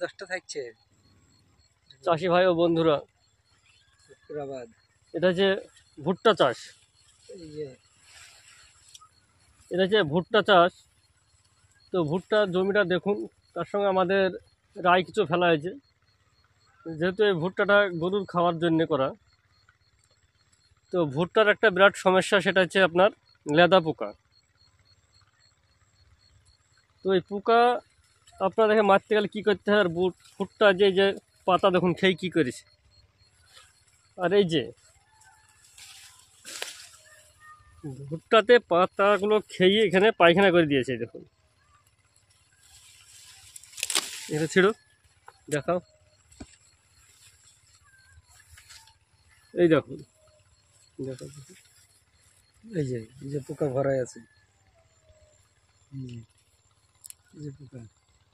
10টা থাকছে। চাষি ভাই ও বন্ধুরা, শুক্রাবাদ এটা যে ভুট্টা চাষ, এই যে এটা যে ভুট্টা চাষ। তো ভুট্টার জমিটা দেখুন, তার সঙ্গে আমাদের রায় কিছু ফেলা হয়েছে। যেহেতু এই ভুট্টাটা গরুর খাওয়ার জন্য করা, তো ভুট্টার একটা বিরাট সমস্যা, সেটা হচ্ছে আপনার লেদা পোকা। তো এই পোকা আপনার দেখে মারতে গেলে কী করতে হয়, আর ভুট্টা যে পাতা দেখুন খেয়ে কী করেছে। আর এই যে ভুট্টাতে পাতাগুলো খেয়ে এখানে পায়খানা করে দিয়েছে, দেখুন। এটা ছিল, দেখাও, এই দেখুন, দেখো এই যে পোকা ভরাই আছে। এই যে পোকা,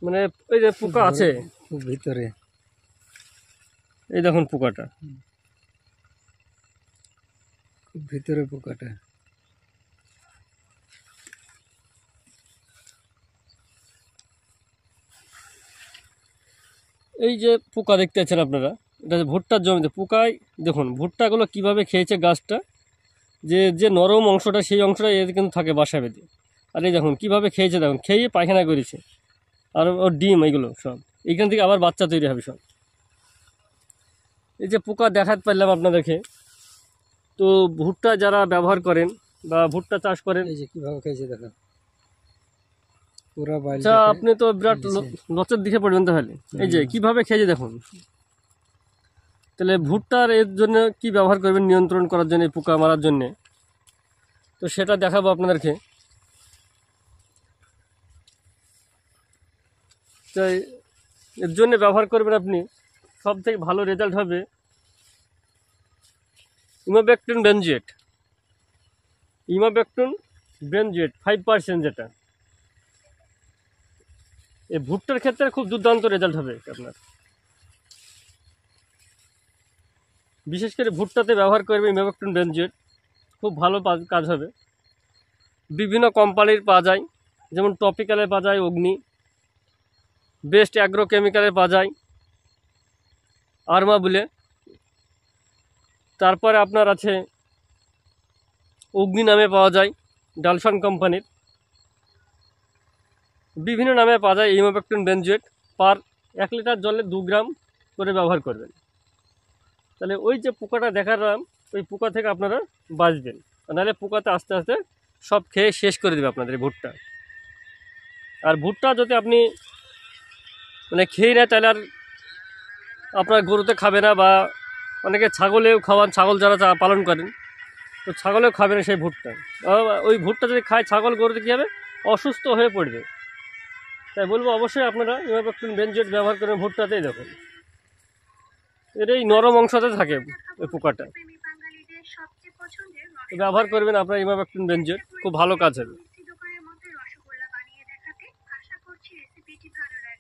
মানে এই যে পোকা আছে খুব ভিতরে। এই দেখুন পোকাটা, খুব ভিতরে পোকাটা। এই যে পোকা দেখতে পাচ্ছেন আপনারা, এটা ভুট্টার জমিতে পোকায় দেখুন ভুট্টাগুলো কিভাবে খেয়েছে গাছটা। যে নরম অংশটা, সেই অংশটা এর কিন্তু থাকে বাসা বেঁধে। আর এই দেখুন কীভাবে খেয়েছে, দেখুন খেয়ে পায়খানা করেছে। আর ওর ডিম এগুলো সব এইখান থেকে আবার বাচ্চা তৈরি হবে সব। এই যে পোকা দেখাতে পারলাম আপনাদেরকে। তো ভুট্টা যারা ব্যবহার করেন বা ভুট্টা চাষ করেন, এই যে কিভাবে খেয়েছে দেখো, পুরা বাইল। আচ্ছা, আপনি তো বিরাট লচের দিকে পড়বেন তাহলে। এই যে কিভাবে খেয়েছে দেখুন। তাহলে ভুট্টার এর জন্য কি ব্যবহার করবেন নিয়ন্ত্রণ করার জন্য, পোকা মারার জন্য, তো সেটা দেখাবো আপনাদেরকে। তাই এর জন্য ব্যবহার করবেন আপনি, সব থেকে ভালো রেজাল্ট হবে ইমাবেক্টিন বেনজয়েট। ইমাবেক্টিন বেনজয়েট 5%, যেটা এই ভুট্টার ক্ষেত্রে খুব দুর্দান্ত রেজাল্ট হবে আপনার। বিশেষ করে ভুট্টাতে ব্যবহার করবে ইমাবেক্টিন বেনজয়েট, খুব ভালো কাজ হবে। বিভিন্ন কোম্পানির পাওয়া যায়, যেমন টপিক্যালে পাওয়া যায় অগ্নি, বেস্ট অ্যাগ্রো কেমিক্যালে পাওয়া যায় আরমা বলে। তারপরে আপনার আছে অগ্নি নামে পাওয়া যায় ডালফান কোম্পানির। বিভিন্ন নামে পাওয়া যায় ইমাবেক্টিন বেনজয়েট। পার 1 লিটার জলে 2 গ্রাম করে ব্যবহার করবেন। তাহলে ওই যে পোকাটা দেখালাম, ওই পোকা থেকে আপনারা বাঁচবেন। নাহলে পোকাতে আস্তে আস্তে সব খেয়ে শেষ করে দেবে আপনাদের ভুট্টা। আর ভুট্টা যদি আপনি মানে খেয়ে নেয়, তাহলে আর আপনার গরুতে খাবে না, বা অনেকে ছাগলেও খাওয়ান, ছাগল যারা পালন করেন, তো ছাগলেও খাবে না সেই ভুট্টা। ওই ভুট্টা যদি খায় ছাগল, গরুতে কী হবে, অসুস্থ হয়ে পড়বে। তাই বলবো অবশ্যই আপনারা ইমাবেক্টিন বেনজয়েট ব্যবহার করেন ভুট্টাতেই। দেখুন এর এই নরম অংশতে থাকে ওই পোকাটা, ব্যবহার করবেন আপনারা ইমাবেক্টিন বেনজয়েট, খুব ভালো কাজ হবে।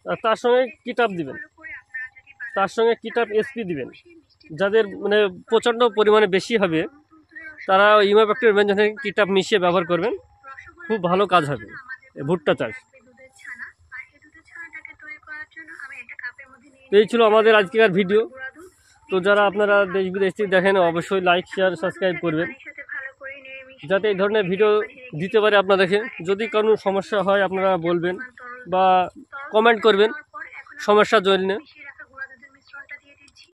আর তার সঙ্গে কিটাপ দিবেন, তার সঙ্গে কিটাপ এসপি দিবেন। যাদের মানে প্রচণ্ড পরিমাণে বেশি হবে, তারা ইমাবেক্টিন বেনজয়েট কিটাপ মিশিয়ে ব্যবহার করবেন, খুব ভালো কাজ হবে ভুট্টা চাষ। এই ছিল আমাদের আজকের ভিডিও। তো যারা আপনারা দেশ বিদেশ থেকে দেখেন, অবশ্যই লাইক, শেয়ার, সাবস্ক্রাইব করবেন, যাতে এই ধরনের ভিডিও দিতে পারে আপনাদেরকে। যদি কোনো সমস্যা হয় আপনারা বলবেন বা কমেন্ট করবেন সমস্যার জন্য।